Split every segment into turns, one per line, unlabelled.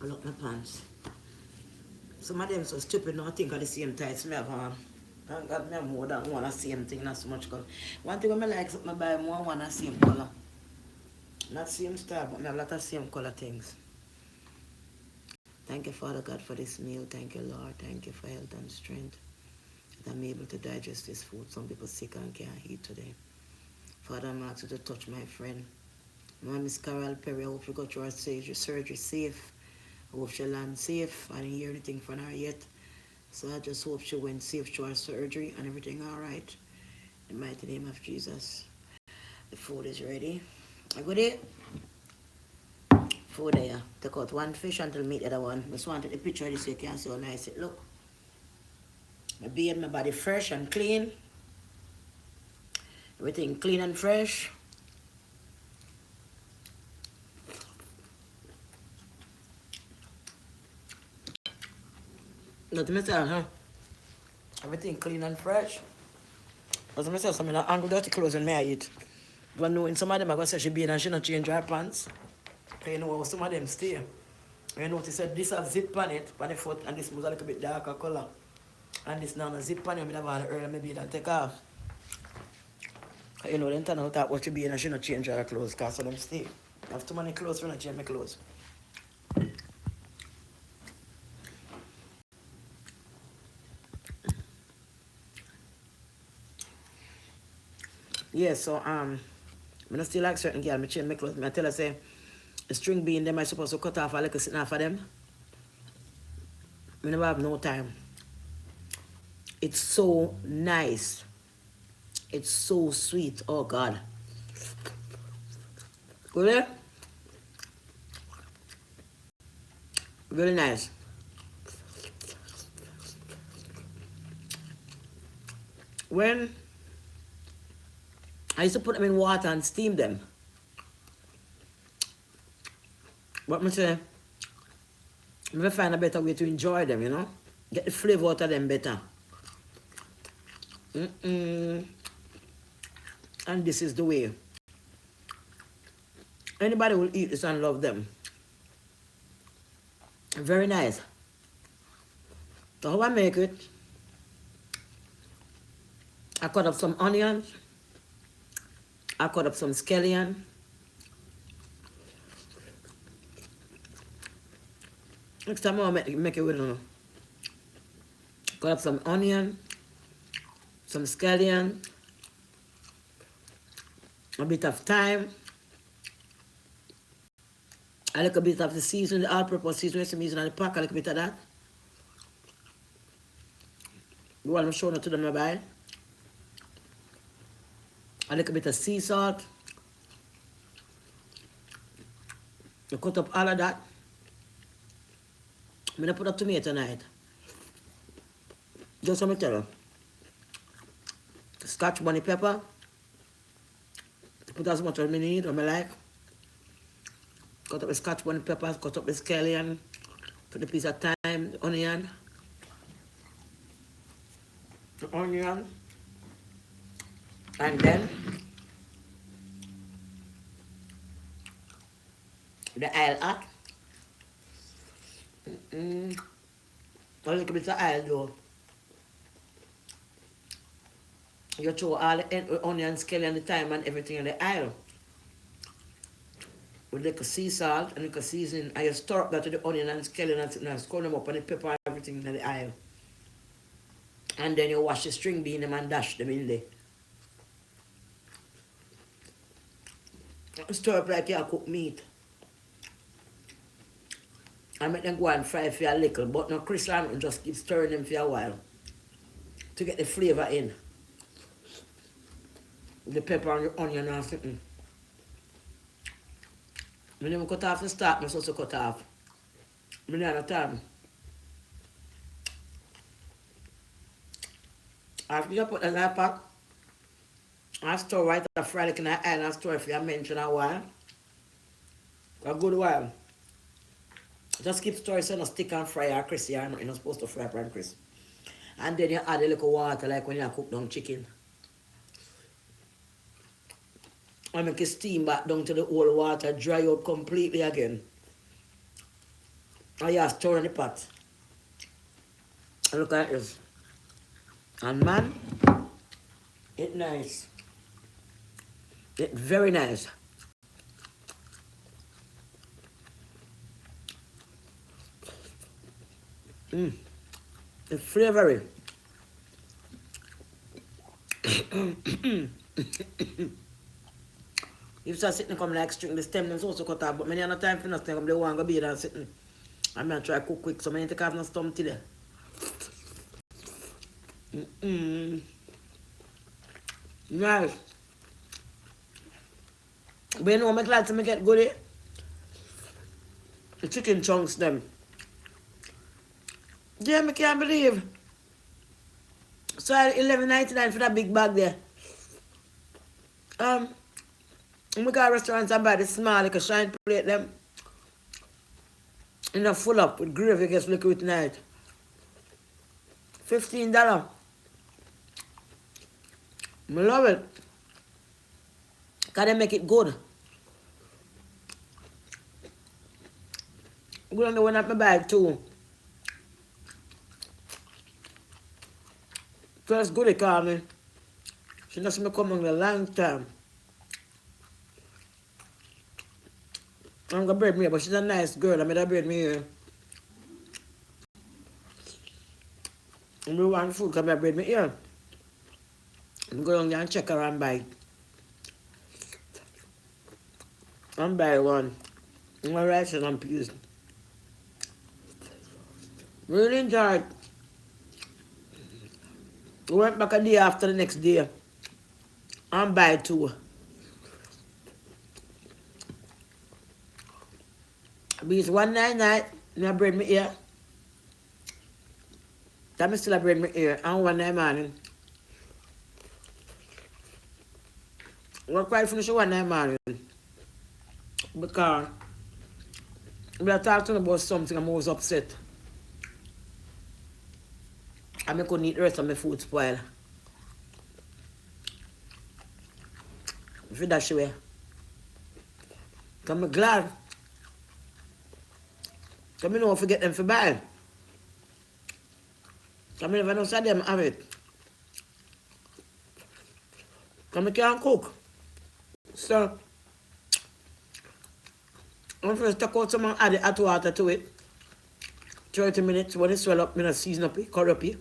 I look my pants. Some of them so stupid now think of the same tights me have on. Thank God me have more than one the same thing, not so much color. One thing I like something I buy more one the same color. Not same style, but I have a lot of same color things. Thank you, Father God, for this meal. Thank you, Lord. Thank you for health and strength. That I'm able to digest this food. Some people sick and can't eat today. Father, I'm asking you to touch my friend. My Miss Carol Perry, I hope you got your surgery safe. I hope she land safe. I didn't hear anything from her yet. So I just hope she went safe to her surgery and everything all right. In the mighty name of Jesus. The food is ready. I go there. Food there. Take out one fish until meet the other one. Just wanted the picture this so you can see how nice it look. I bathe my body fresh and clean. Everything clean and fresh. Not myself, huh? Everything clean and fresh. As myself, some angle dirty clothes when I eat. But knowing some of them, I go say she be and she not change her pants. You know how some of them stay. You notice that this has zip on it, on the foot, and this was a little bit darker color. And this now a zip on it, I have earlier maybe that take off. You know, then turn out that what she be and she not change her clothes, because some of them stay. I have too many clothes for not change my clothes. Yeah, so I don't still like certain girl, I change my clothes. I tell her say the string bean them I supposed to cut off a little sitting off of them. I never have no time. It's so nice. It's so sweet. Oh God. Really? Really nice. When I used to put them in water and steam them. But I say, I find a better way to enjoy them, you know? Get the flavor out of them better. And this is the way. Anybody will eat this and love them. Very nice. So how I make it, I cut up some onions. I cut up some scallion. Next time I'll make it with you. Cut up some onion, some scallion, a bit of thyme, a little bit of the seasoning, the all-purpose seasoning, some seasoning in the pack, a little bit of that. The one I'm showing it to them about. A little bit of sea salt. You cut up all of that. I'm going to put a tomato in it. Just let me tell you. Scotch bonny pepper. Put as much as I need, or I like. Cut up the scotch bonny pepper, cut up the scallion, put a piece of thyme, the onion. The onion. And then the oil hot. A little bit of oil though. You throw all the onion, scallion, the thyme and everything in the oil. With little sea salt and little seasoning. And you stir up that with the onion and scallion and scroll them up and the pepper and everything in the oil. And then you wash the string bean them and dash them in there. Stir up like you cook meat. And make them go and fry for a little, but no crisp and just keep stirring them for a while to get the flavor in. The pepper and the onion and something. When you cut off the start, I'm supposed to cut off. I don't have time. After you put the light pack, I store right at fry like in the oil and store it for you mention a while. A good while. Just keep stirring so you don't stick and fry or crispy. You're not supposed to fry and crisp. And then you add a little water like when you cook down chicken. I make it steam back down to the old water, dry up completely again. I just throw in the pot. Look at this. And man, it's nice. It's very nice. It's flavory. If you sitting come like string, the stem is also cut off, but many other time for nothing, come they want to be there sitting. I'm going to try to cook quick, so I need to have no stomach today. Nice. But you know, I'm glad to get good. The chicken chunks, them. Yeah, I can't believe. So $11.99 for that big bag there. We got restaurants and buy the small, like a shine plate, them. And then full up with gravy, gets liquid tonight. $15. I love it. Because they make it good. I'm going to one at my bag too. So it's good, they call me. She knows me come on a long time. I'm going to braid me here, but she's a nice girl. I made her braid me here. And we want food, come here, braid me here. I'm going down and check her and buy. And buy one. My rice and peas. Really enjoyed. We went back a day after the next day. And buy two. Because one night, I braid me here. That I still braid me here. And one night morning. We quite finish one night morning. Because we were talking about something and I was upset. And I couldn't eat the rest of my food spoil. For that way. I'm glad. I know if I get them for buy. I never know some of them have it. I can't cook. So, I'm first take out some and add the hot water to it. 30 minutes. When it swell up, I season up it, curry up it.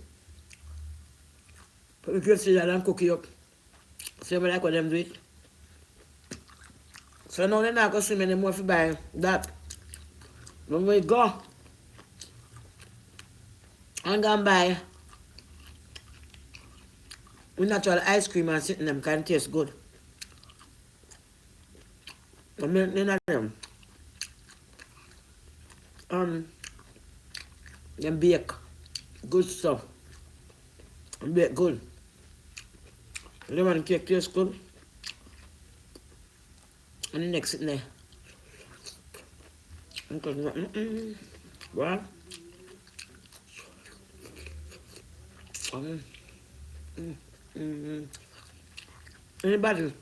Put the great season and cook it up. So I like what them do it. So now they're not going to see me anymore if you buy that. When we go, I'm going to buy natural ice cream and sit in them can taste good. I mean, none of them. Them bake good stuff. Bake good. Lemon cake tastes good. And the next sitting there. What? Anybody?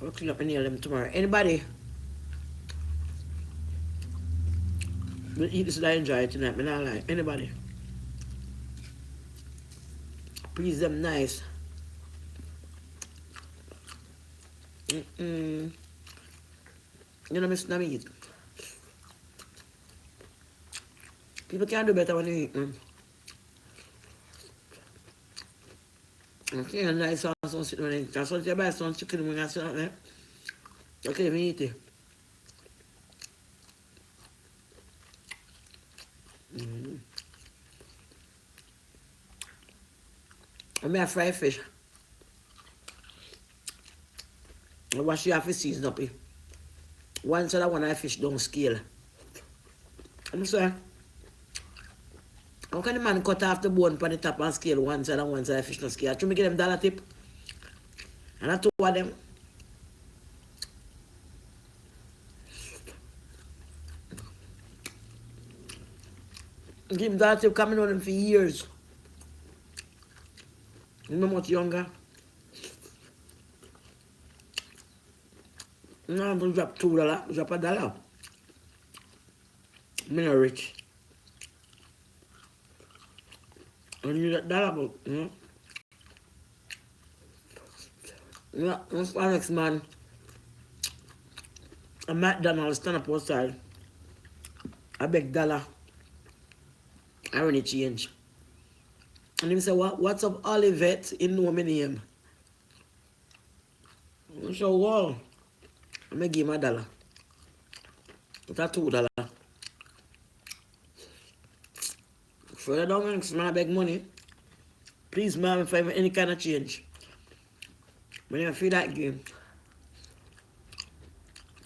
I'll clean up and nail them tomorrow. Anybody? Will eat this that I enjoy tonight, but not like anybody. Please them nice. You know, Miss Namid. People can do better when they eat them. Okay, a nice sauce on sitting on it. That's what you buy some chicken when I sit on there. Okay, we eat it. I may have fried fish. I wash you have to season up it. One side of one I fish down scale. I'm sorry. How can the man cut off the bone on the top and scale one side and one side of fish no scale? I try to give them dollar tip. And I two of them. Give them dollar tip coming on them for years. You know much younger. I'm going to drop $2, drop $1. I'm not rich. I need that dollar, but, that's why next man, I McDonald's stand up outside. I beg $1. I run a change. And he say, what's up, Olivet? You know my name. I say, wow. I'm going to give him $1. It's $2. Further down, next man, I beg money. Please, ma'am, if I have any kind of change. When I feel that game.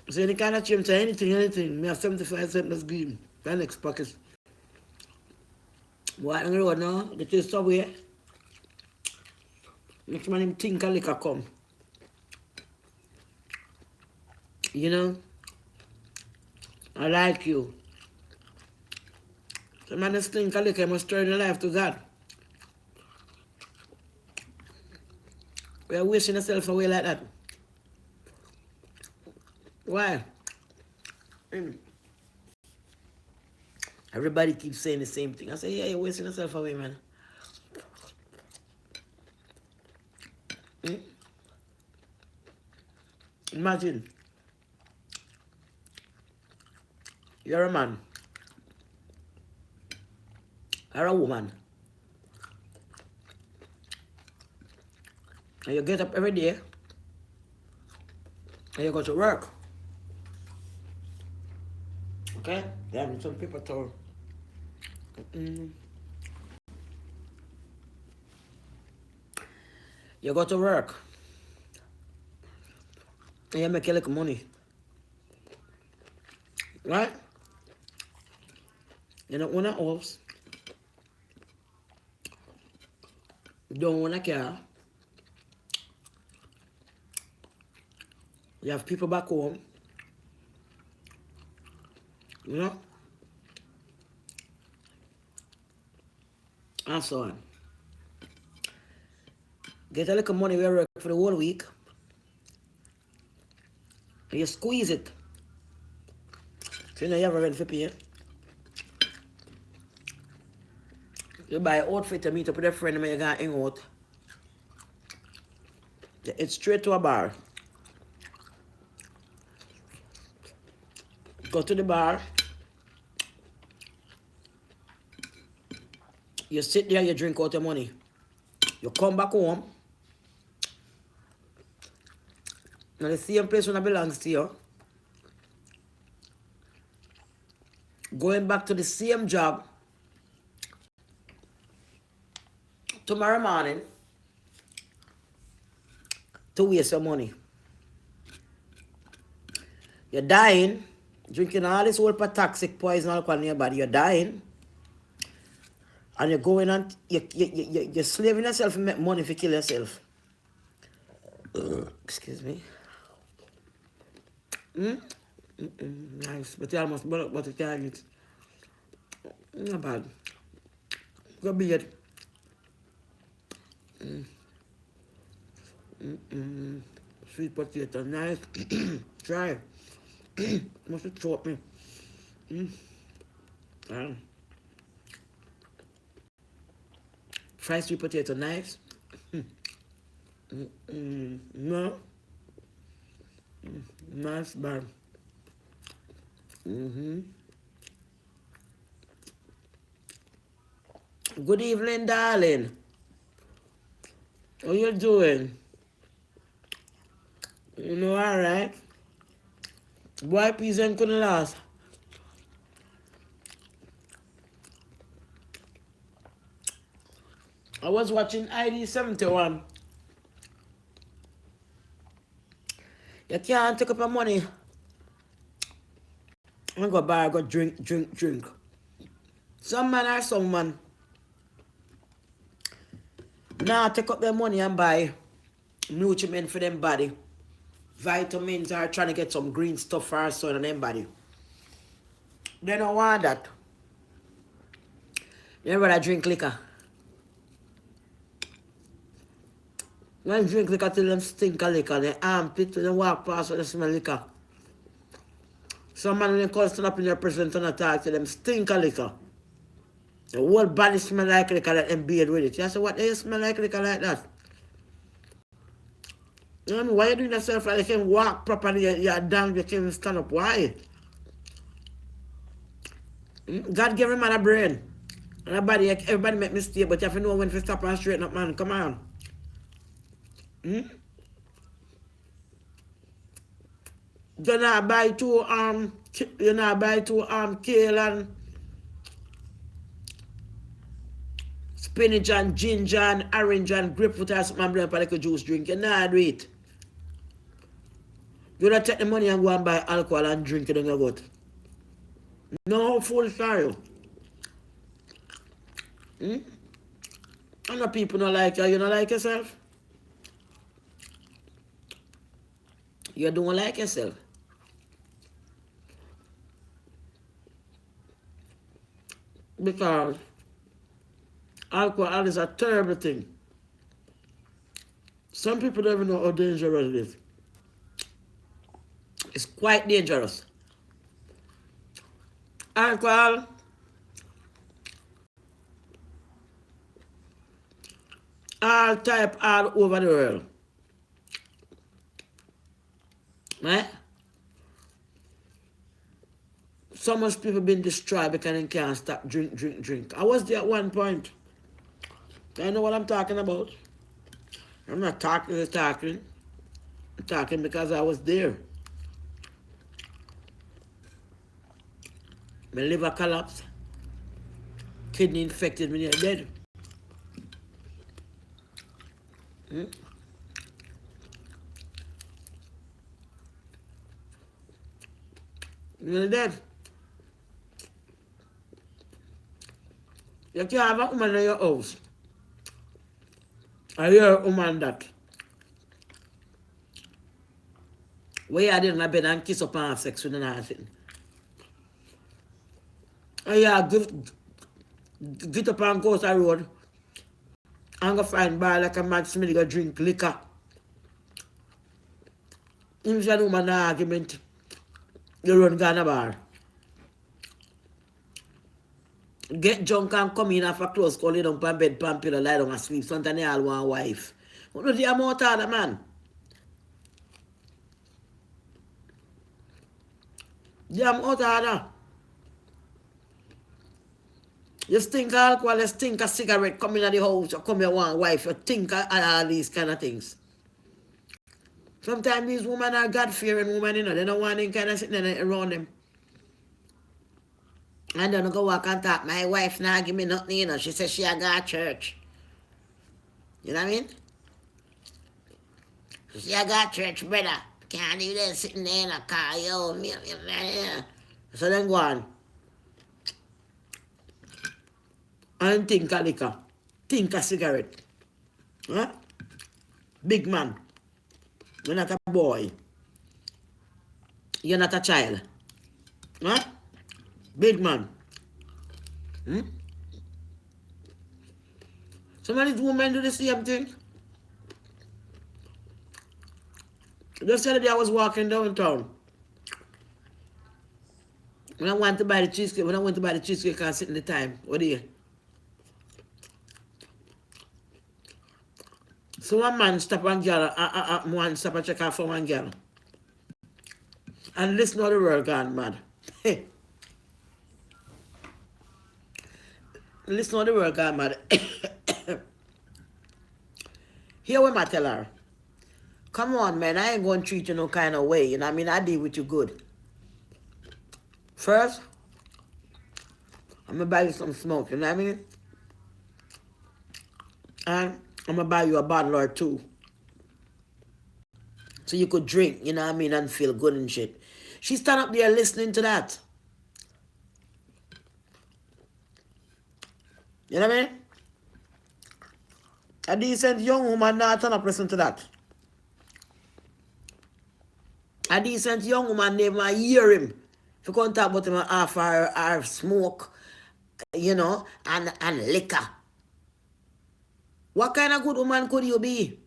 So any kind of change, anything. Me have 75 cents, let's give him. My next pocket. What on the road now? Get to the subway. Next man, him think a liquor come. You know? I like you. So man, just think a liquor, I must turn your life to God. We are wasting yourself away like that. Why? Everybody keeps saying the same thing. I say, yeah, you're wasting yourself away, man. Imagine. You're a man. You're a woman. And you get up every day. And you go to work. Okay? Yeah, some paper towel. You go to work. And you make a little money. Right? You don't want a house. You don't want a car. You have people back home. You know? And so on. Get a little money we work for the whole week. And you squeeze it. So you know you have a rent for pay. You buy an outfit to meet up with a friend and you're going to hang out. It's straight to a bar. Go to the bar. You sit there, you drink out your money. You come back home. Now the same place when it belongs to you. Going back to the same job. Tomorrow morning. To waste your money. You're dying. Drinking all this whole toxic poison alcohol in your body. You're dying. And you're going and you're slaving yourself and make money if you kill yourself. Excuse me. Nice. But you almost burn up, but you can't eat. Not bad. Go be it. Sweet potato, nice. Try. Must choke me. Fried sweet potato, nice. No. Nice, bad. Good evening, darling. How you doing? You know, all right. Boy, peas ain't gonna last. I was watching ID 71. You can't take up your money and go bar, go drink. Some man or some man now take up their money and buy nutriment for them body. Vitamins are trying to get some green stuff for our son and them body. They don't want that. They rather drink liquor. When drink liquor till them stink of liquor, they armpit when they walk past when they smell liquor. Some man when they call stand up in your presence and talk to them, stink of liquor. The whole body smell like liquor, let them bathe with it. You say, what do you smell like liquor like that? You know what I mean? Why you doing yourself like you can walk properly, you're down, you can stand up? Why? God gave him man a brain. And a body, everybody make mistake, but you have to know when to stop and straighten up, man. Come on. You not buy two kale and spinach and ginger and orange and grapefruit or something and bring up a little juice drink. You not do it. You don't take the money and go and buy alcohol and drink it in your gut. No full style. I know people don't like you. You don't like yourself? You don't like yourself. Because alcohol is a terrible thing. Some people don't even know how dangerous it is. It's quite dangerous. Alcohol all type all over the world. Right? So much people been destroyed because they can't stop drink. I was there at one point. I know what I'm talking about. I'm not talking. I'm talking because I was there. My liver collapsed. Kidney infected, me dead. You're dead. You can't have a woman in your house. I hear a woman that. Where you in my bed and kiss up and have sex with another thing. And you get up and go to the road and go find bar like a man smelly go drink liquor. If you woman an argument, you run down a bar. Get drunk and come in after close, call you down on bed, pan pillow, lie down and sleep. Sometimes they all want a wife. What do you have more of that, man? You have more of that. You stink of alcohol, you stink of cigarette, come in the house, you come here want a wife, you think of all these kind of things. Sometimes these women are God-fearing women, you know, they don't want them kind of sitting there around them. And then I go walk and talk. My wife now give me nothing, you know. She says she a go to church. You know what I mean? She a go to church, brother. Can't do that sitting there in a car, yo. So then go on. And think of liquor. Think of cigarette. Huh? Big man. You're not a boy. You're not a child. Huh? Big man. Some of these women do the same thing. Just the other day I was walking downtown. When I went to buy the cheesecake, I can't sit in the time. What do you? So one man stop one girl, one stop and check out for one girl. And listen to the world gone mad. Listen to the world gone mad. Here what I tell her. Come on, man, I ain't going to treat you no kind of way. You know what I mean? I deal with you good. First, I'm going to buy you some smoke. You know what I mean? And I'm going to buy you a bottle or two. So you could drink, you know what I mean, and feel good and shit. She stand up there listening to that. You know what I mean? A decent young woman not turn up listen to that. A decent young woman never hear him. If you can't talk about him half or smoke, you know, and liquor. What kind of good woman could you be?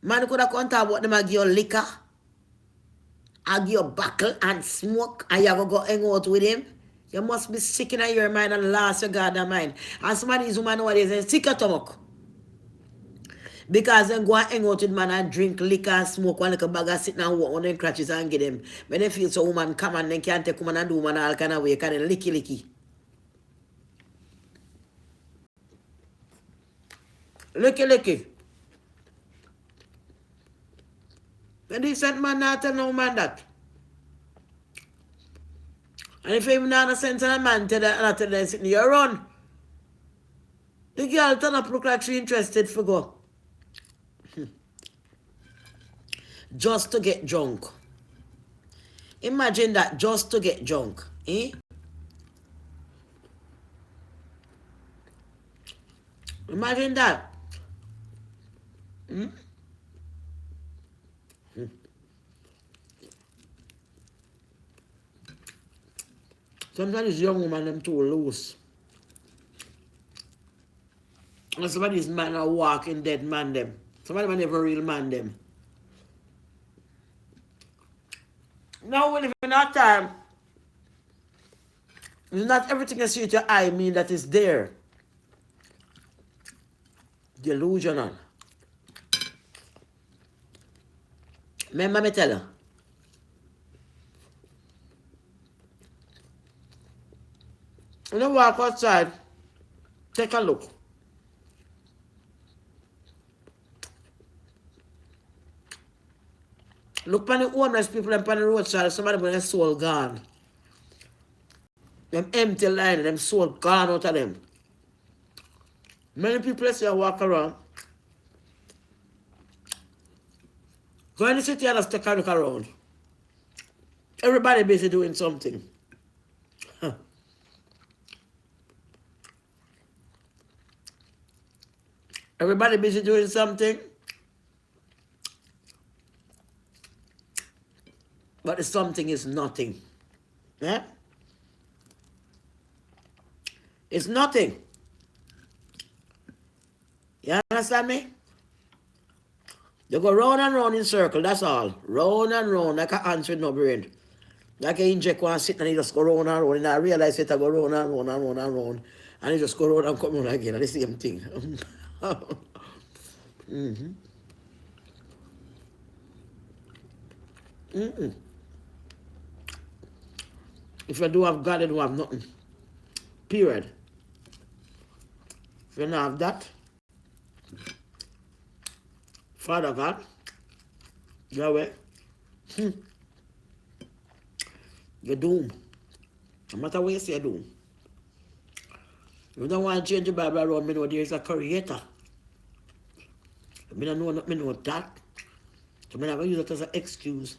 Man could have come talk about them and give you liquor. argue your buckle and smoke and you go hang out with him. You must be sick in your mind and lost your goddamn mind. And some of these women nowadays are sick of stomach. Because they go and hang out with man and drink liquor and smoke one little bag and sit and walk on them crutches and get them. When they feel so woman come and they can't take woman and do woman all kind of way, kind of licky. Licky. A decent man not tell no man that. And if you even have a sense of a man tell that not tell them sitting, you run. The girl turn up look like she interested for go. Just to get drunk. Imagine that, just to get drunk. Eh? Imagine that. Hmm? Sometimes young women them too loose. And some of these men are walking dead man them. Some of them are never real man them. Now we live in our time. Not everything you see with your eye mean that is there. Delusional. Remember me tell you. When you walk outside, take a look. Look for the homeless people and on the roadside, some of them with their soul gone. Them empty line, them soul gone out of them. Many people say walk around. Go in the city and just take a look around. Everybody busy doing something. Huh. Everybody busy doing something. But the something is nothing. Yeah? It's nothing. You understand me? You go round and round in circle, that's all. Round and round, like an ant with no brain. Like you inject one sit and you just go round and round. And I realize it, I go round and round and round and round. And you just go round and come round again. And the same thing. Mm-hmm. Mm-mm. If you do have God, you don't have nothing. Period. If you don't have that, Father God, Yahweh, you're doomed. No matter what you say, you're doomed. If you don't want to change the Bible around, me know there is a creator. I don't know nothing, know that. So I'm never use it as an excuse.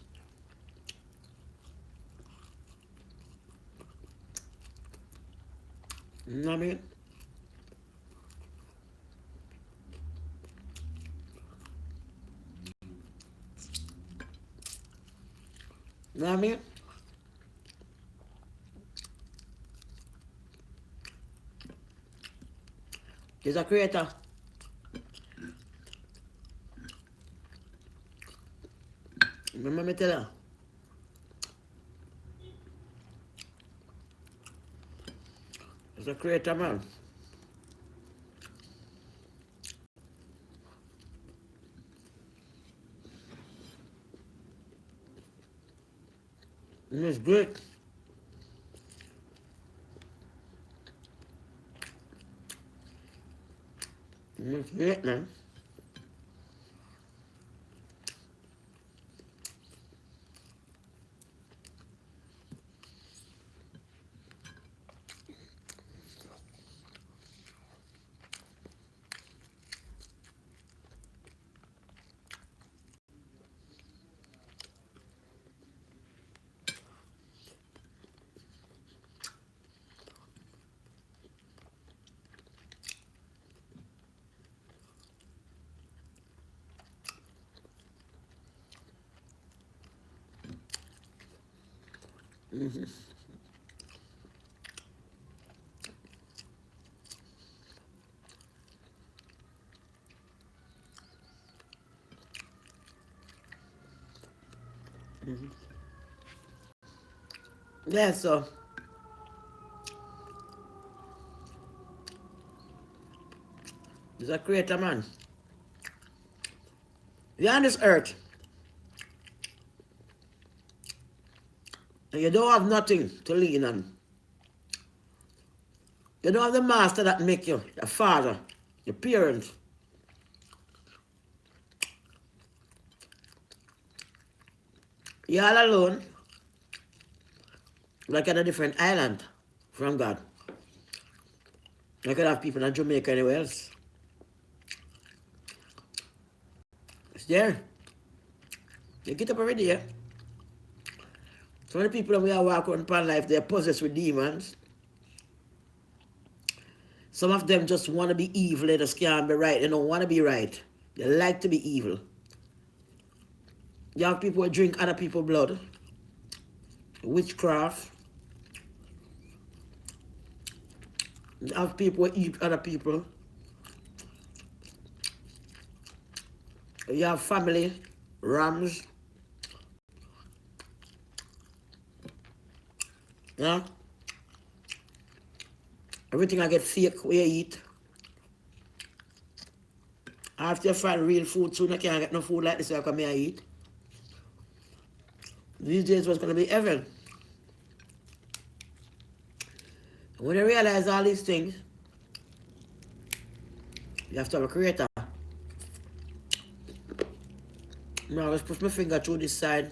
You know what I mean? You know what I mean? There's a creator. Remember me tell her? There's a creator, man. And it's great. And it's great, man. Mm-hmm. Mm-hmm. Yeah, so he's a creator, man. You're on this earth, and you don't have nothing to lean on. You don't have the master that make you, your father, your parents. You're all alone, like on a different island from God. You could have people in Jamaica anywhere else. It's there. You get up every day. Some of the people that we are walking upon life, they're possessed with demons. Some of them just want to be evil, they just can't be right. They don't want to be right. They like to be evil. You have people who drink other people's blood. Witchcraft. You have people who eat other people. You have family, rams. Yeah? Everything I get fake where you eat. After you find real food, soon I can't get no food like this, so I come here and eat. These days was going to be heaven. When you realize all these things, you have to have a creator. Now let's push my finger through this side.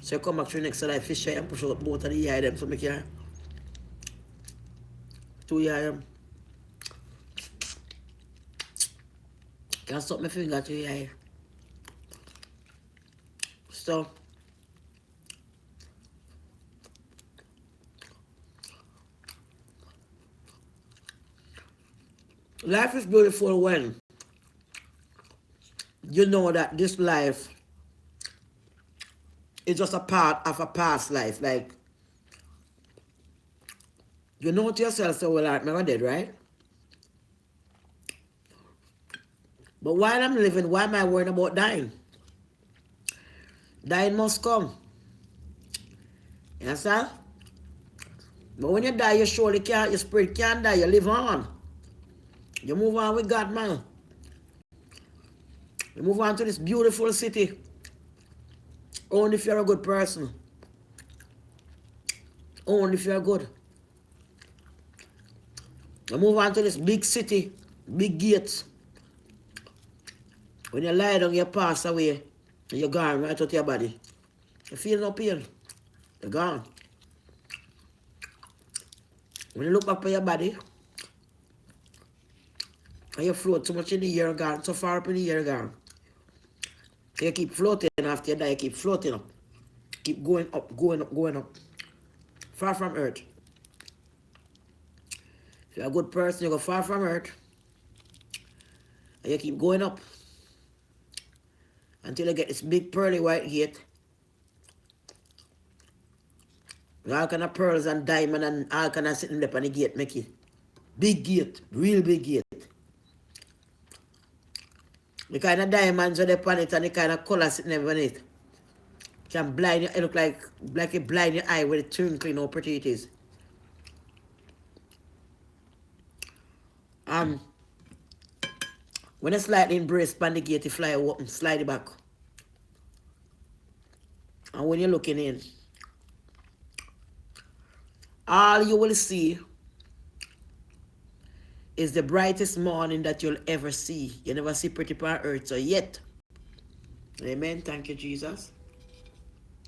So I come back to the next side, I fish and push out both of the eye them so I can two eye them. Can stop my finger to the eye. So life is beautiful when you know that this life is just a part of a past life. Like, you know to yourself, so well, I'm never dead, right? But while I'm living, why am I worrying about dying? Dying must come. You understand? But when you die, you surely can't, your spirit can't die, you live on. You move on with God, man. You move on to this beautiful city. Only if you're a good person. Only if you're good. You move on to this big city, big gates. When you lie down, you pass away, and you're gone right out of your body. You feel no pain. You're gone. When you look up at your body, and you float so much in the air, gone, so far up in the air, gone. You keep floating after you die, you keep floating up. Keep going up, going up, going up. Far from earth. If you're a good person, you go far from earth. And you keep going up. Until you get this big pearly white gate. All kind of pearls and diamond and all kind of sitting there on the gate, make it. Big gate, real big gate. The kind of diamonds are there on it and the kind of color sitting there on it. Can blind you, it look like it blind your eye with it twinkling how pretty it is. When you slightly embrace pan the gate, you fly open, slide it back. And when you're looking in, all you will see is the brightest morning that you'll ever see. You never see pretty on earth, so yet. Amen. Thank you, Jesus.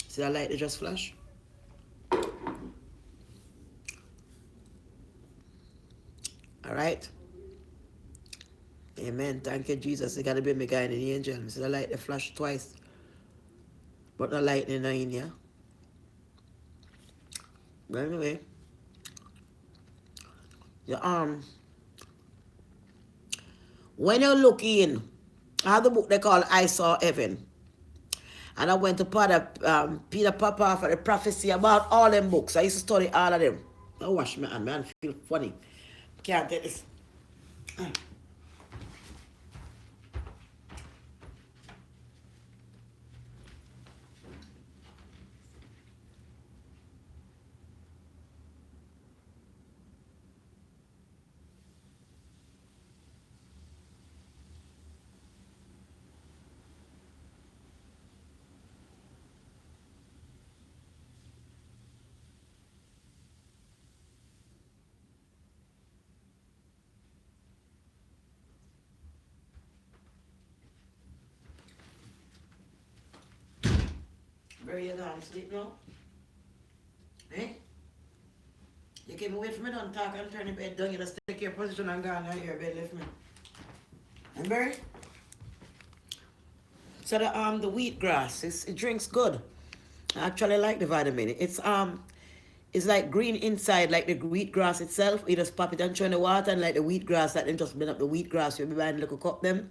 See that light that just flash? Alright. Amen. Thank you, Jesus. You gotta be my guide and the angel. See the light that flash twice. But no lightning in here. But anyway. When you look in, I have the book they call I Saw Heaven. And I went to Peter Papa for the prophecy about all them books. I used to study all of them. I wash my hand, man. I feel funny. Can't take this. Where you gone? Sleep now? Eh? You keep away from me, don't talk and turn the bed down. You just take your position and go on out your bed, left me. And Barry? So the wheatgrass, it drinks good. I actually like the vitamin. It's like green inside, like the wheatgrass itself. You just pop it and throw in the water, and like the wheatgrass, that them just blend up the wheatgrass. You'll be buying a little cup them.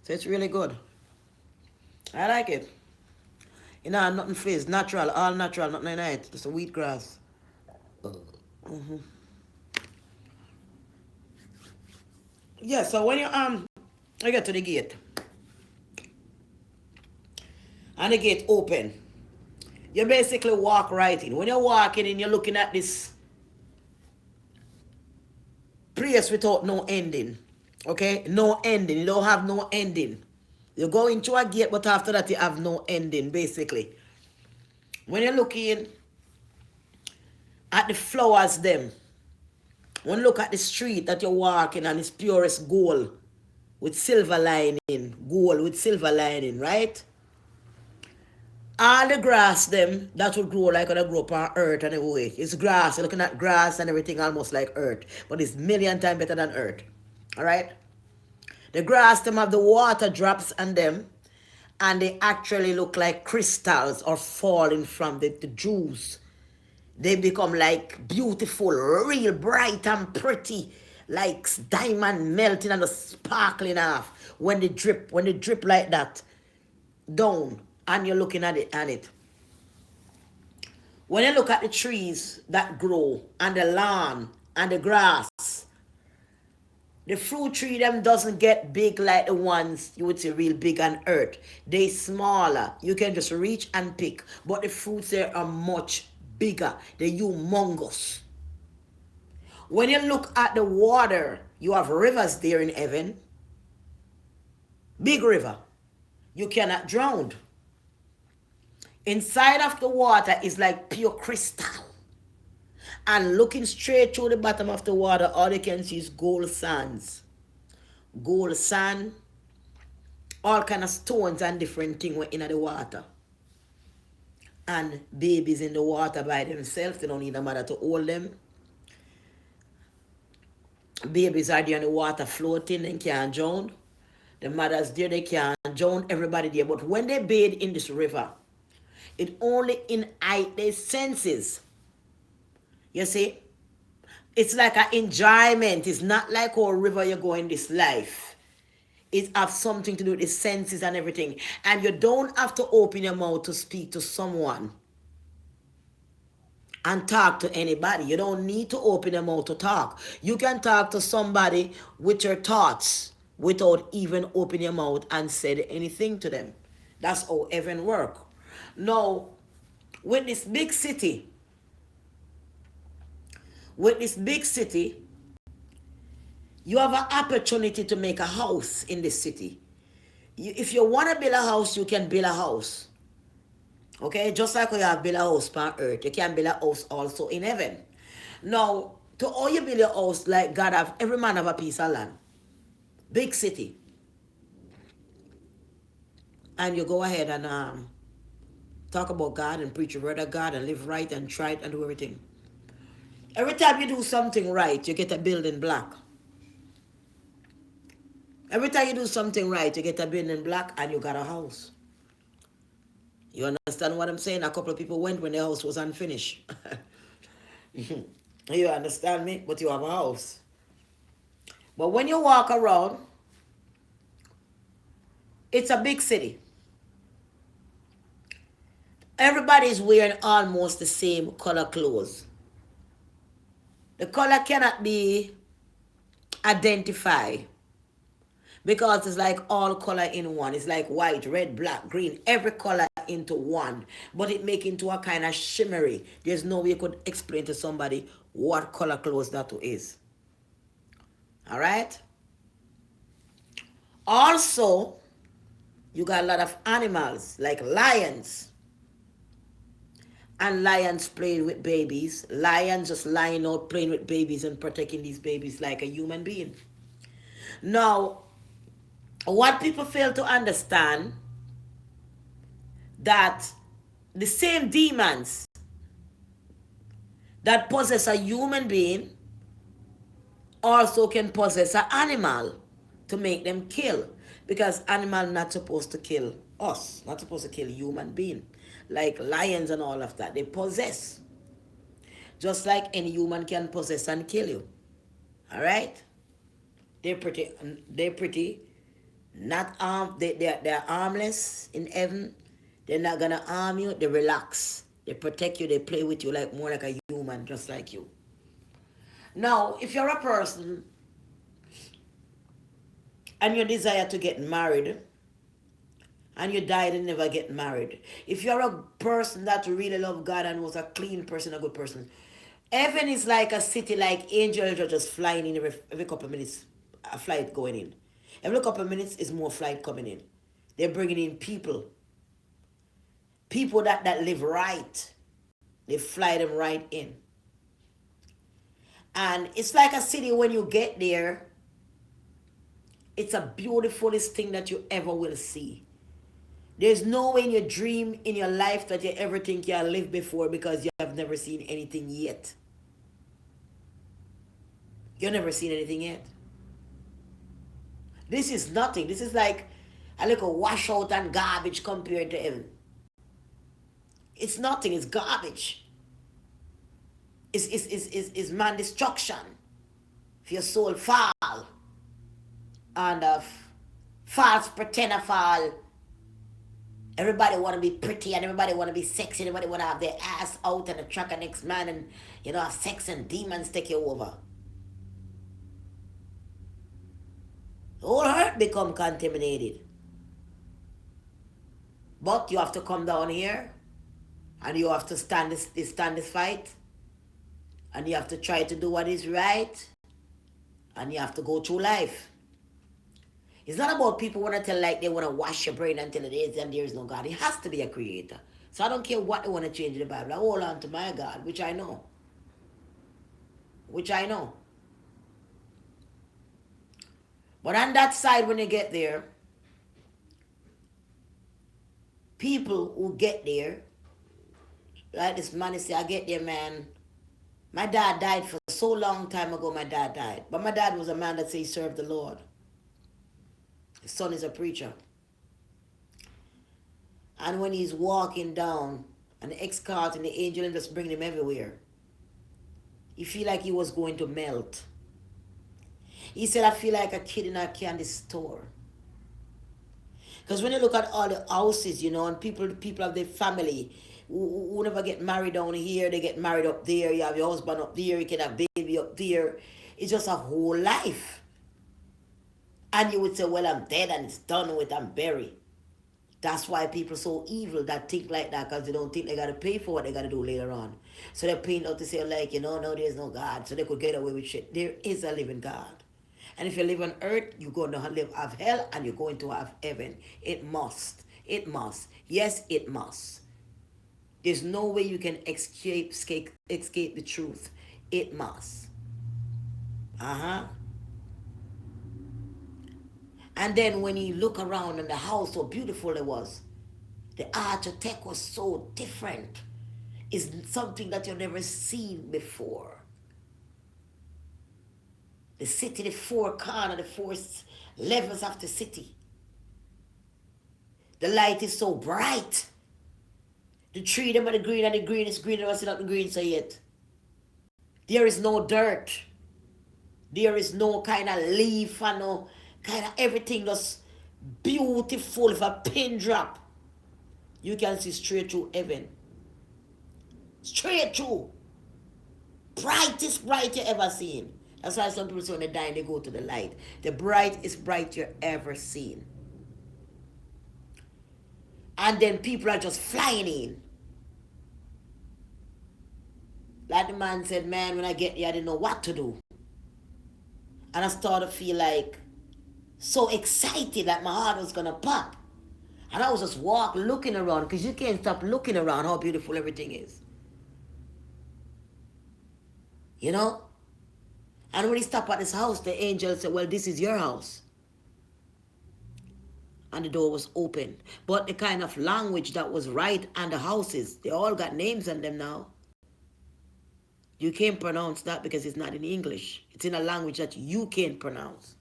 So it's really good. I like it. You know, nothing fizz, natural, all natural, nothing in it. Just a wheatgrass. Yeah, so when you get to the gate, and the gate open, you basically walk right in. When you're walking in, you're looking at this place without no ending. Okay? No ending. You don't have no ending. You go into a gate, but after that you have no ending, basically. When you're looking at the flowers them, when you look at the street that you're walking and it's purest gold with silver lining, gold with silver lining, right? All the grass them that would grow like when I grow up on earth and everywhere. It's grass. You're looking at grass and everything almost like earth. But it's million times better than earth. Alright? The grass them have the water drops on them, and they actually look like crystals or falling from the dews. They become like beautiful, real bright and pretty, like diamond melting and sparkling off when they drip like that down, and you're looking at it. When you look at the trees that grow and the lawn and the grass, the fruit tree them doesn't get big like the ones you would say real big on earth. They smaller. You can just reach and pick. But the fruits there are much bigger. They're humongous. When you look at the water, you have rivers there in heaven. Big river. You cannot drown. Inside of the water is like pure crystal. And looking straight through the bottom of the water, all you can see is gold sands. Gold sand, all kind of stones and different things were in the water. And babies in the water by themselves, they don't need a mother to hold them. Babies are there in the water floating and can't drown. The mothers there, they can't drown, everybody there. But when they bathe in this river, it only enlightens their senses. You see? It's like an enjoyment. It's not like a river you go in this life. It has something to do with the senses and everything. And you don't have to open your mouth to speak to someone and talk to anybody. You don't need to open your mouth to talk. You can talk to somebody with your thoughts without even opening your mouth and say anything to them. That's how heaven works. Now, with this big city, you have an opportunity to make a house in this city. If you want to build a house, you can build a house. Okay? Just like you have built a house on earth, you can build a house also in heaven. Now, to all you build a house, like God have, every man have a piece of land. Big city. And you go ahead and talk about God and preach the word of God and live right and try it and do everything. Every time you do something right, you get a building block. Every time you do something right, you get a building block and you got a house. You understand what I'm saying? A couple of people went when the house was unfinished. You understand me? But you have a house. But when you walk around, it's a big city. Everybody's wearing almost the same color clothes. The color cannot be identified because it's like all color in one. It's like white, red, black, green, every color into one. But it make into a kind of shimmery. There's no way you could explain to somebody what color clothes that is. All right? Also, you got a lot of animals like lions. And lions playing with babies. Lions just lying out playing with babies and protecting these babies like a human being. Now, what people fail to understand, that the same demons that possess a human being also can possess an animal to make them kill. Because animal not supposed to kill us, not supposed to kill human being. Like lions and all of that, they possess. Just like any human can possess and kill you. All right? They're pretty not they're harmless in heaven. They're not gonna harm you. They relax. They protect you. They play with you like more like a human, just like you. Now, if you're a person and you desire to get married and you died and never get married, if you're a person that really love God and was a clean person, a good person, heaven is like a city, like angels are just flying in every couple of minutes, a flight going in. Every couple of minutes is more flight coming in. They're bringing in people that live right. They fly them right in. And it's like a city when you get there. It's a beautifulest thing that you ever will see. There's no way in your dream in your life that you ever think you have lived before because you have never seen anything yet. You've never seen anything yet. This is nothing. This is like a little washout and garbage compared to heaven. It's nothing. It's garbage. It's man destruction. If your soul fall and false pretender fall, everybody want to be pretty and everybody want to be sexy. Everybody want to have their ass out and attract a next man and, have sex and demons take you over. The whole earth become contaminated. But you have to come down here and you have to stand this fight. And you have to try to do what is right. And you have to go through life. It's not about people want to tell like they want to wash your brain until it is and there is no God. It has to be a creator. So I don't care what they want to change in the Bible. I hold on to my God, which I know. But on that side, when you get there, people who get there, like this man is say, I get there, man. My dad died for so long time ago, my dad died. But my dad was a man that said he served the Lord. His son is a preacher. And when he's walking down, and the escort and the angel just bring him everywhere, he feel like he was going to melt. He said, I feel like a kid in a candy store. Because when you look at all the houses, and people have their family who never get married down here, they get married up there, you have your husband up there, you can have baby up there. It's just a whole life. And you would say, well, I'm dead and it's done with, I'm buried. That's why people are so evil that think like that, because they don't think they got to pay for what they got to do later on. So they're paying out to say, like, no, there's no God, so they could get away with shit. There is a living God. And if you live on earth, you're going to have hell and you're going to have heaven. It must. It must. Yes, it must. There's no way you can escape the truth. It must. And then when you look around and the house, so beautiful it was. The architect was so different. It's something that you've never seen before. The city, the four corners, the four levels of the city. The light is so bright. The tree, them are the green, and the green is green, and it's not the green so yet. There is no dirt. There is no kind of leaf and no kind of everything just beautiful. If a pin drop, you can see straight through heaven. Straight through. Brightest bright you ever seen. That's why some people say when they die, they go to the light. The brightest bright you ever seen. And then people are just flying in. Like the man said, man, when I get here, I didn't know what to do. And I started to feel like so excited that my heart was going to pop. And I was just looking around, because you can't stop looking around how beautiful everything is. And when he stopped at this house, the angel said, well, this is your house. and the door was open. But the kind of language that was right on the houses, they all got names on them now. You can't pronounce that because it's not in English. It's in a language that you can't pronounce.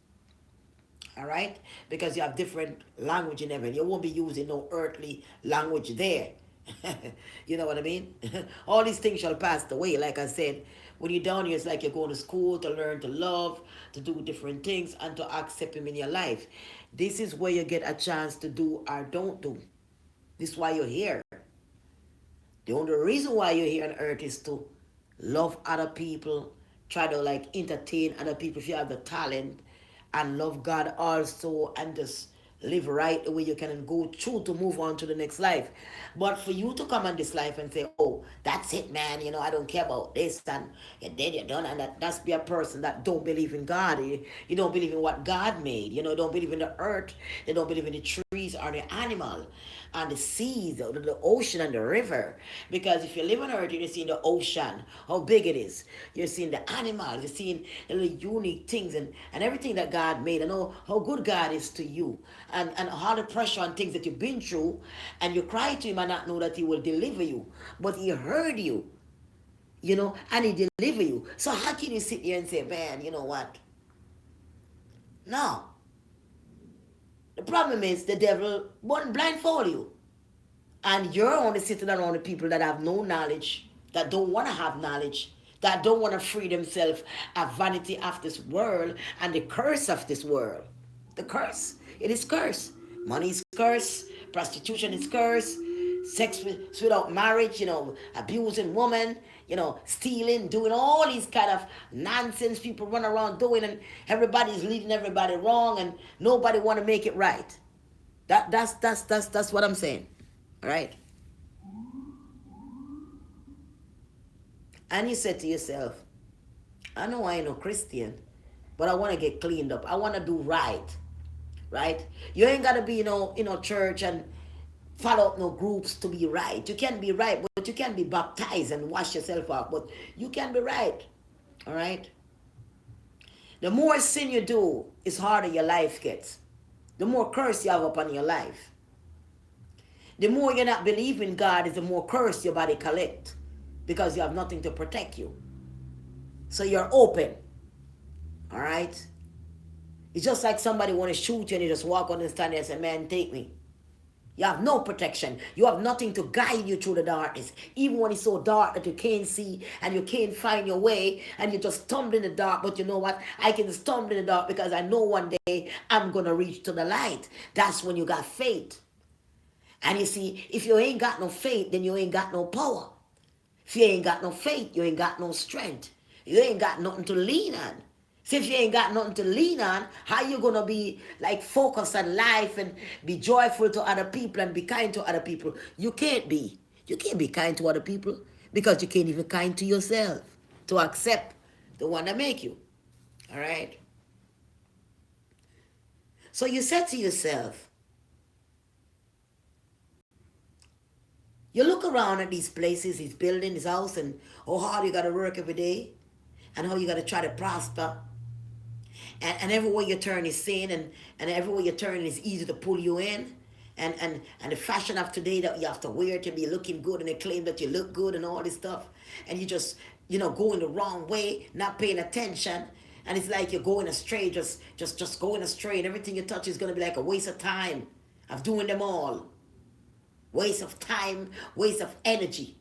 All right? Because you have different language in heaven. You won't be using no earthly language there. You know what I mean? All these things shall pass away. Like I said, when you're down here, it's like you're going to school to learn to love, to do different things, and to accept Him in your life. This is where you get a chance to do or don't do. This is why you're here. The only reason why you're here on earth is to love other people, try to like entertain other people if you have the talent, and love God also, and just live right the way you can and go through to move on to the next life. But for you to come on this life and say, oh, that's it, man, I don't care about this, and you're dead, you're done, and that's be a person that don't believe in God. You don't believe in what God made. Don't believe in the earth. They don't believe in the trees or the animal and the seas, the ocean and the river. Because if you live on earth, you're seeing the ocean, how big it is. You're seeing the animals, you're seeing the little unique things and everything that God made, and how good God is to you. And all the pressure and things that you've been through, and you cry to Him and not know that He will deliver you. But He heard you, and He deliver you. So how can you sit here and say, man, you know what? No. The problem is the devil won't blindfold you. And you're only sitting around the people that have no knowledge, that don't want to have knowledge, that don't want to free themselves of vanity of this world and the curse of this world. The curse. It is curse. Money is curse. Prostitution is curse. Sex without marriage, abusing women, stealing, doing all these kind of nonsense people run around doing, and everybody's leading everybody wrong, and nobody want to make it right. That's what I'm saying. All right? And you said to yourself, I know I ain't no Christian, but I want to get cleaned up. I want to do right. Right? You ain't got to be, church and follow up no groups to be right. You can be right, but you can be baptized and wash yourself up. But you can be right. All right? The more sin you do, it's harder your life gets. The more curse you have upon your life. The more you're not believing God, is the more curse your body collect, because you have nothing to protect you. So you're open. All right? It's just like somebody want to shoot you and you just walk on and stand there and say, man, take me. You have no protection. You have nothing to guide you through the darkness. Even when it's so dark that you can't see and you can't find your way and you just stumble in the dark. But you know what? I can stumble in the dark because I know one day I'm going to reach to the light. That's when you got faith. And you see, if you ain't got no faith, then you ain't got no power. If you ain't got no faith, you ain't got no strength. You ain't got nothing to lean on. So if you ain't got nothing to lean on, how you going to be like focused on life and be joyful to other people and be kind to other people? You can't be. You can't be kind to other people because you can't even kind to yourself to accept the one that make you. All right? So you said to yourself, you look around at these places, these buildings, this house, and how hard you got to work every day and how you got to try to prosper. And everywhere you turn is sin, and everywhere you turn is easy to pull you in. And the fashion of today that you have to wear to be looking good, and they claim that you look good and all this stuff. And you just, going the wrong way, not paying attention. And it's like you're going astray, just going astray. And everything you touch is going to be like a waste of time of doing them all. Waste of time, waste of energy.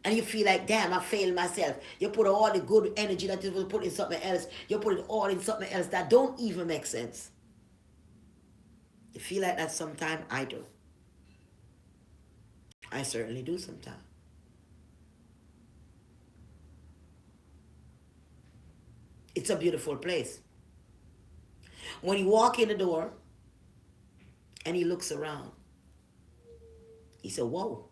And you feel like, damn, I failed myself. You put all the good energy that you will put in something else. You put it all in something else that don't even make sense. You feel like that sometimes? I do. I certainly do sometimes. It's a beautiful place. When you walk in the door and he looks around, he said, whoa.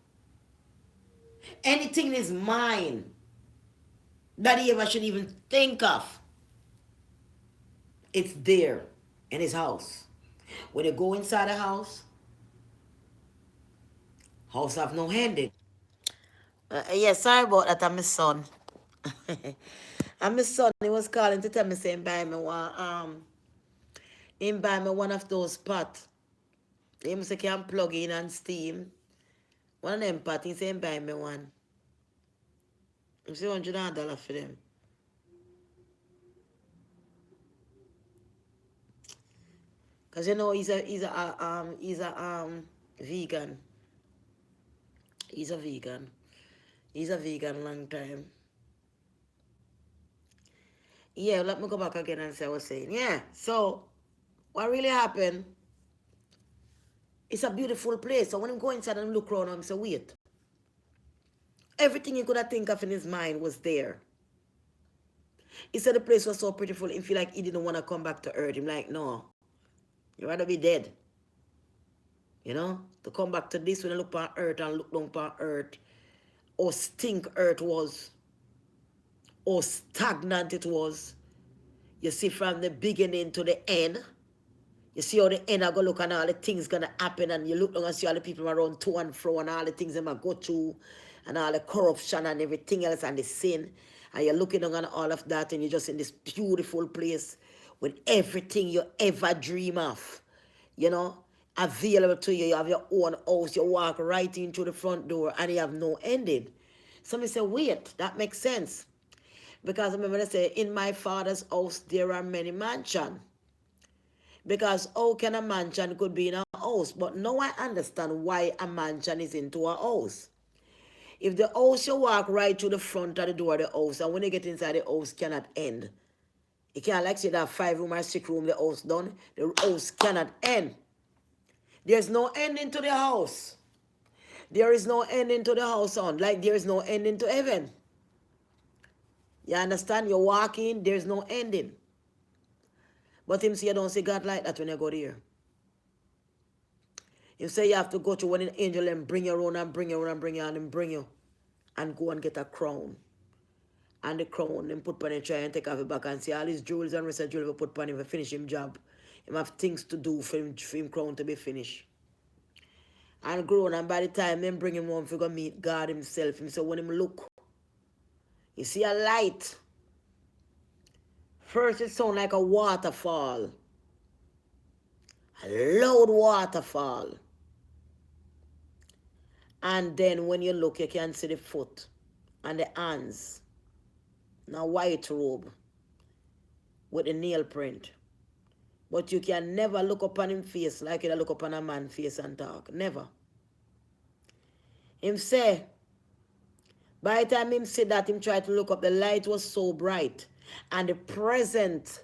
Anything in his mind that he ever should even think of, it's there in his house. When you go inside the house have no handed. Yes, sorry about that. I'm my son. And my son, he was calling to tell me, saying, buy me one of those pots. Him say can plug in and steam. One of them party say buy me one. Him say $100 for them. Cause you know he's a vegan. He's a vegan. He's a vegan long time. Yeah, let me go back again and say I was saying. Yeah, so what really happened, it's a beautiful place. So when I go inside and look around, I'm say, wait. Everything he could have think of in his mind was there. He said the place was so beautiful, he feel like he didn't want to come back to earth. I'm like, no, you'd rather be dead. You know? To come back to this when I look on earth and look down on earth, or stink earth was, or stagnant it was. You see from the beginning to the end. You see how the end I go look and all the things gonna happen, and you look down and see all the people around to and fro and all the things they might go through and all the corruption and everything else and the sin. And you're looking down on all of that and you're just in this beautiful place with everything you ever dream of. You know, available to you. You have your own house. You walk right into the front door and you have no ending. Somebody say, wait, that makes sense. Because remember they say, in my father's house there are many mansions. Because how can a mansion could be in a house? But now I understand why a mansion is into a house. If the house you walk right to the front of the door of the house, and when you get inside the house cannot end. You can't like say that 5 room or 6 room the house done. The house cannot end. There's no ending to the house. There is no ending to the house on. Like there is no ending to heaven. You understand? You're walking, there's no ending. But him say you don't see God like that when you go there. You say you have to go to one angel and bring you around and bring you around and bring you and bring you and go and get a crown. And the crown and put on him, try and take off his back and see all his jewels and rest of jewels put on him to finish him job. Him have things to do for him crown to be finished. And grown, and by the time them bring him home for go meet God himself, him say when him look, you see a light. First it sound like a waterfall. A loud waterfall. And then when you look, you can see the foot and the hands. Now white robe with a nail print. But you can never look upon him face like you look upon a man face and talk. Never. Him say, by the time him said that, him tried to look up, the light was so bright. And the presence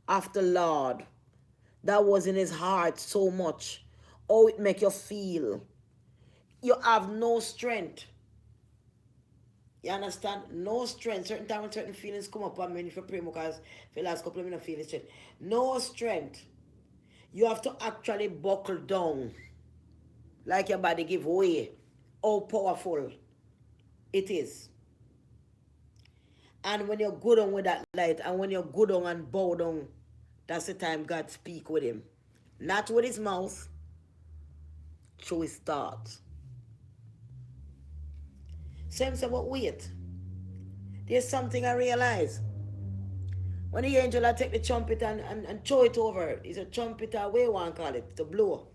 of the Lord that was in his heart so much. Oh, it make you feel. You have no strength. You understand? No strength. Certain times when certain feelings come up on me, if you pray because for the last couple of minutes, feeling strength. No strength. You have to actually buckle down. Like your body give way. How powerful it is. And when you go down with that light, and when you go down and bow down, that's the time God speak with him. Not with his mouth, through his thoughts. So him say, but wait. There's something I realize. When the angel I take the trumpet and throw it over, it's a trumpeter, way one call it, to blow.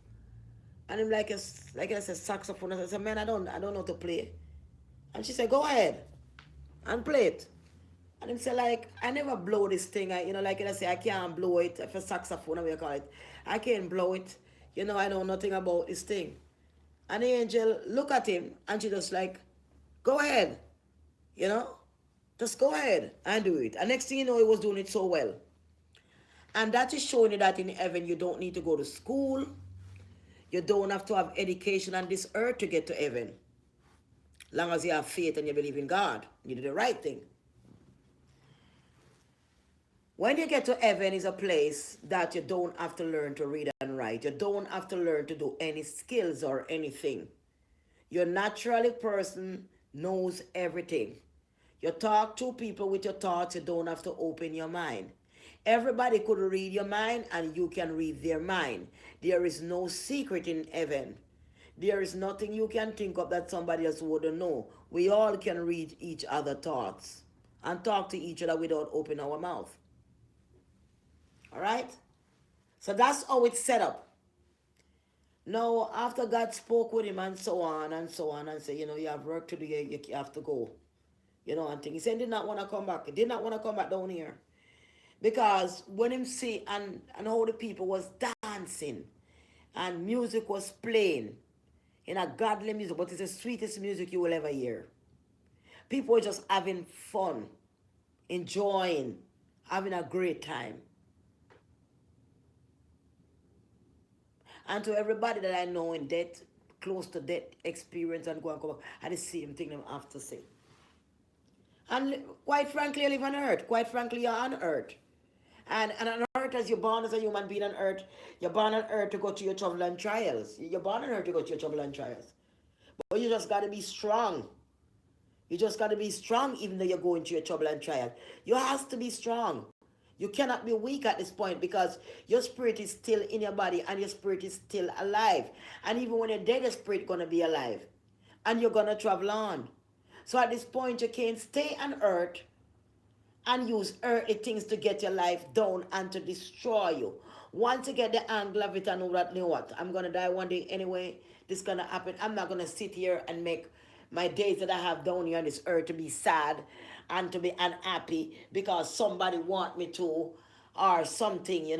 And him like I said, saxophone. I said, man, I don't know to play. And she said, go ahead and play it. And him say, like, I never blow this thing. Like I say, I can't blow it. If a saxophone, we call it. I can't blow it. I know nothing about this thing. And the angel look at him and she just like, go ahead. Just go ahead and do it. And next thing you know, he was doing it so well. And that is showing you that in heaven, you don't need to go to school. You don't have to have education on this earth to get to heaven. Long as you have faith and you believe in God, you do the right thing. When you get to heaven is a place that you don't have to learn to read and write. You don't have to learn to do any skills or anything. Your naturally person knows everything. You talk to people with your thoughts, you don't have to open your mind. Everybody could read your mind and you can read their mind. There is no secret in heaven. There is nothing you can think of that somebody else wouldn't know. We all can read each other's thoughts and talk to each other without opening our mouth. All right? So that's how it's set up. Now, after God spoke with him and so on and so on and say, you have work to do, you have to go. And things. He said he did not want to come back. He did not want to come back down here. Because when him see and all the people was dancing and music was playing in a godly music, but it's the sweetest music you will ever hear. People were just having fun, enjoying, having a great time. And to everybody that I know in death, close to death experience and go and come back, and the same thing them have to say. And quite frankly, you live on earth. Quite frankly, you're on earth. And on earth, as you're born as a human being on earth, you're born on earth to go through your trouble and trials. You're born on earth to go through your trouble and trials. But you just got to be strong. You just got to be strong even though you're going through your trouble and trial. You have to be strong. You cannot be weak at this point because your spirit is still in your body and your spirit is still alive. And even when you're dead, your spirit is going to be alive. And you're going to travel on. So at this point, you can't stay on earth and use earthly things to get your life down and to destroy you. Once you get the angle of it and know that, you know what, I'm going to die one day anyway. This is going to happen. I'm not going to sit here and make my days that I have down here on this earth to be sad and to be unhappy because somebody want me to or something,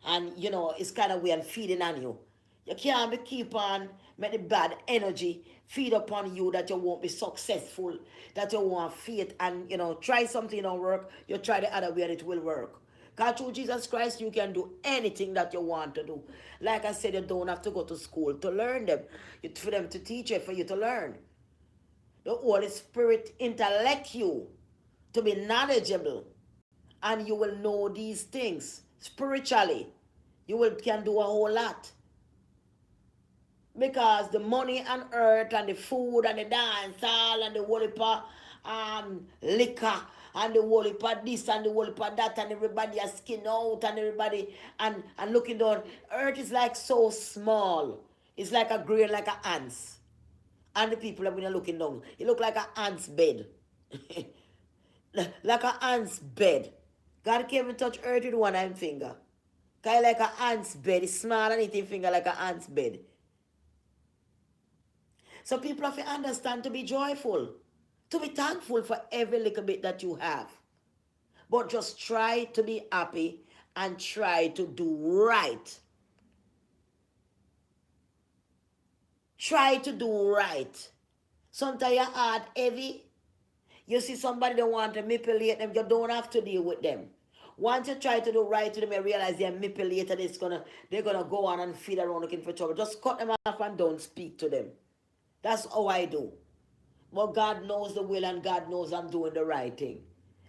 And, it's kind of way I'm feeding on you. You can't be keep on make the bad energy feed upon you that you won't be successful, that you won't have faith and try something don't work, you try the other way and it will work. God, through Jesus Christ, you can do anything that you want to do. Like I said, you don't have to go to school to learn them. It's for them to teach you, for you to learn. The Holy Spirit intellect you to be knowledgeable, and you will know these things spiritually. You can do a whole lot. Because the money on earth and the food and the dance hall and the whole liquor and the whole this and the whole that and everybody is skin out and everybody and looking down. Earth is like so small. It's like a grain, like a ants. And the people are looking down. It look like an ant's bed. Like an ant's bed. God came and touch earth with one hand finger. Kind of like an ant's bed. It's small and it finger like an ant's bed. So people have to understand to be joyful, to be thankful for every little bit that you have. But just try to be happy and try to do right. Try to do right. Sometimes your heart heavy. You see somebody that want to manipulate them, you don't have to deal with them. Once you try to do right to them, you realize they're manipulated, they're gonna go on and feed around looking for trouble. Just cut them off and don't speak to them. That's how I do. But God knows the will and God knows I'm doing the right thing.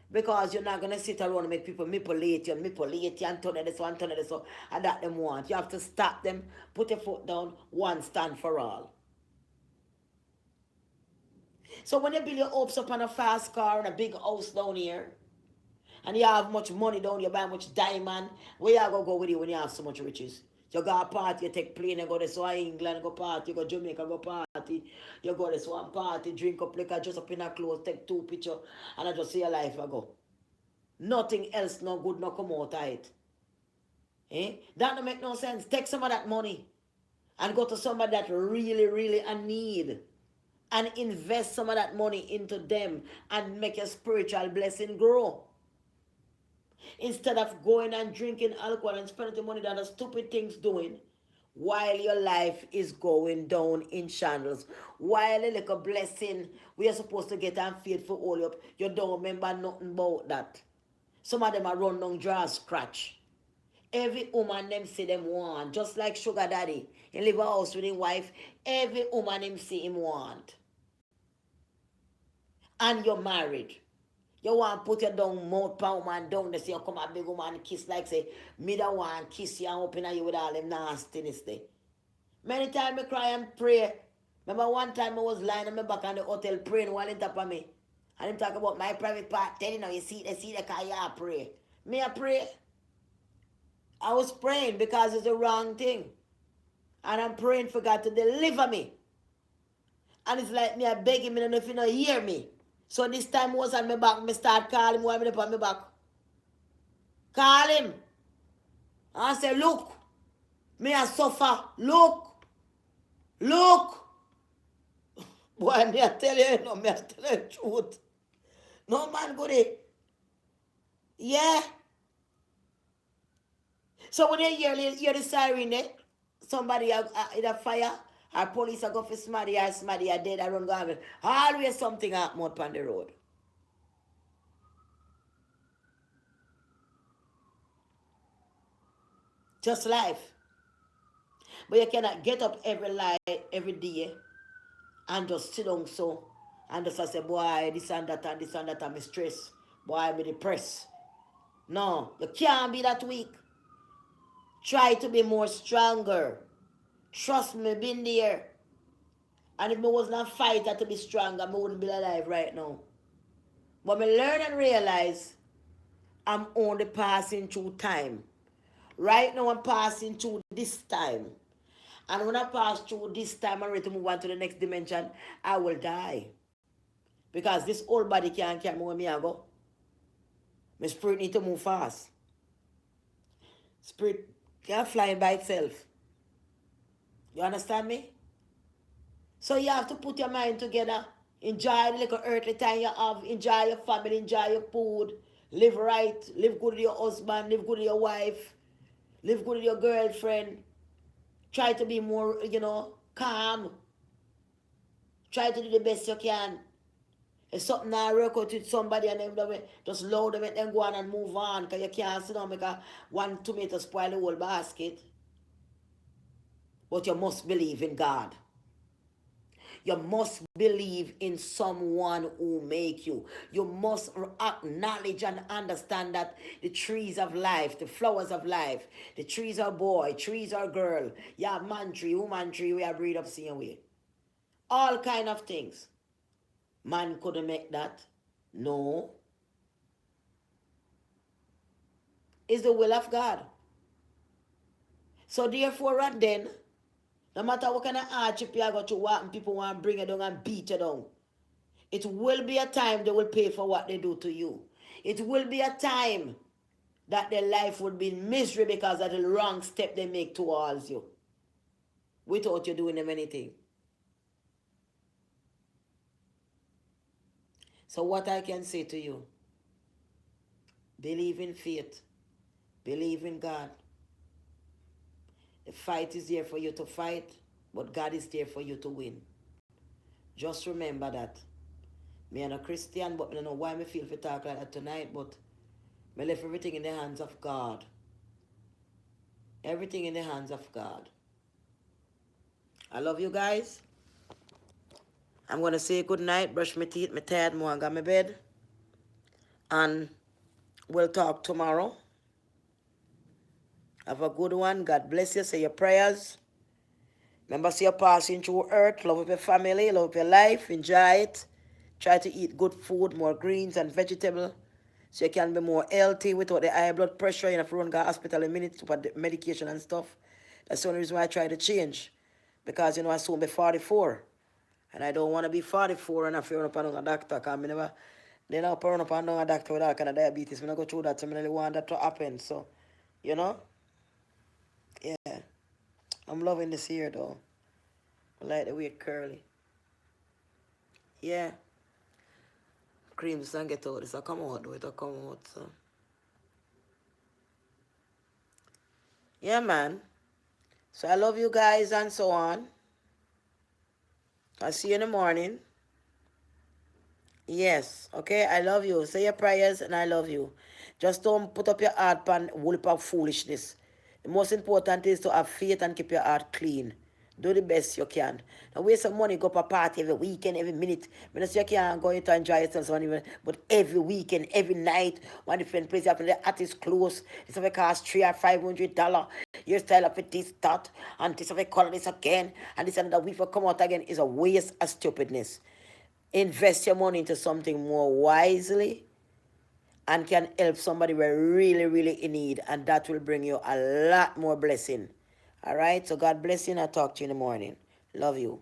Because you're not going to sit around and make people manipulate you and turn it this one, turn it this one, and that them want. You have to stop them, put your foot down, one stand for all. So when you build your hopes up on a fast car and a big house down here, and you have much money down, you buy much diamond, where you go with you when you have so much riches? You go a party, you take plane, you go this one England, go party, you go Jamaica, go party, you go this one party, drink up liquor, just up in a clothes, take 2 pictures, and I just see your life ago. Nothing else, no good, no come out of it. That don't make no sense. Take some of that money and go to somebody that really, really a need. And invest some of that money into them and make your spiritual blessing grow. Instead of going and drinking alcohol and spending the money that are stupid things doing, while your life is going down in shambles, while a little blessing we are supposed to get and faithful all up, you don't remember nothing about that. Some of them are run down draw scratch. Every woman them say them want, just like sugar daddy. He live a house with his wife, every woman them say him want. And you're married. You want to put your down mouth pa woman down there, say you come a big woman kiss like say, me da want kiss you and open at you with all them nastiness there. Many times I cry and pray. Remember one time I was lying on my back on the hotel praying while on top of me. And him talk about my private part. Tell you now, you see the car, you pray. Me I pray. I was praying because it's the wrong thing. And I'm praying for God to deliver me. And it's like me, I beg him, I don't know if you don't hear me. So this time I was on my back, I start calling him while I'm on my back. Call him. And I say, look, me I suffer. Look. Look, boy, me I tell you, no, me I tell you the truth. No man go there. Yeah. So when you hear the siren there, somebody in a fire, or police are go for somebody, or somebody are dead, I run go happen. Always something happen up on the road. Just life. But you cannot get up every day and just sit down so and just say, boy, this and that and this and that, I'm stressed. Boy, I'm depressed. No, you can't be that weak. Try to be more stronger. Trust me, been there. And if I was not a fighter to be stronger, I wouldn't be alive right now. But I learn and realize I'm only passing through time. Right now I'm passing through this time. And when I pass through this time and ready to move on to the next dimension, I will die. Because this old body can't carry me where me I go. My spirit need to move fast. Spirit can't fly by itself. You understand me? So you have to put your mind together. Enjoy the little earthly time you have. Enjoy your family. Enjoy your food. Live right. Live good with your husband. Live good with your wife. Live good with your girlfriend. Try to be more, calm. Try to do the best you can. If something not work out with somebody and them just load them and then go on and move on. Because you can't sit down because one tomato spoil the whole basket. But you must believe in God. You must believe in someone who make you. You must acknowledge and understand that the trees of life, the flowers of life, the trees are boy, trees are girl. Yeah, man tree, woman tree, we are breed up same way. All kind of things. Man couldn't make that. No. It's the will of God. So therefore, and then, no matter what kind of hardship you are going to walk and people want to bring you down and beat you down, it will be a time they will pay for what they do to you. It will be a time that their life will be in misery because of the wrong step they make towards you without you doing them anything. So what I can say to you, believe in faith, believe in God. The fight is there for you to fight, but God is there for you to win. Just remember that. Me am a Christian, but I don't know why I feel to talk like that tonight, but I left everything in the hands of God. Everything in the hands of God. I love you guys. I'm going to say good night, brush my teeth, my tired, more and got my bed. And we'll talk tomorrow. Have a good one. God bless you. Say your prayers. Remember, see you're passing through earth. Love your family. Love your life. Enjoy it. Try to eat good food, more greens and vegetables, so you can be more healthy without the high blood pressure. You have to run to the hospital in minutes for medication and stuff. That's the only reason why I try to change. Because, I soon be 44. And I don't want to be 44 and I feel up on a doctor. Because I never, they not run up on a doctor with all kind of diabetes. When I go through that, so I really want that to happen. So, yeah. I'm loving this hair though. I like the way it curly. Yeah. Cream doesn't get out. It'll come out though. It'll come out. So. Yeah, man. So I love you guys and so on. I'll see you in the morning. Yes, okay, I love you. Say your prayers and I love you. Just don't put up your heart on whole of foolishness. The most important is to have faith and keep your heart clean. Do the best you can. Don't waste some money, go to a party every weekend, every minute. When you say you can't go to enjoy yourself, but every weekend, every night, one different place, after the artist close, it's of cost $300 or $500. Your style of it, this, that, and this of a color this again, and this another week will come out again is a waste of stupidness. Invest your money into something more wisely and can help somebody we're really, really in need, and that will bring you a lot more blessing. All right? So God bless you, and I'll talk to you in the morning. Love you.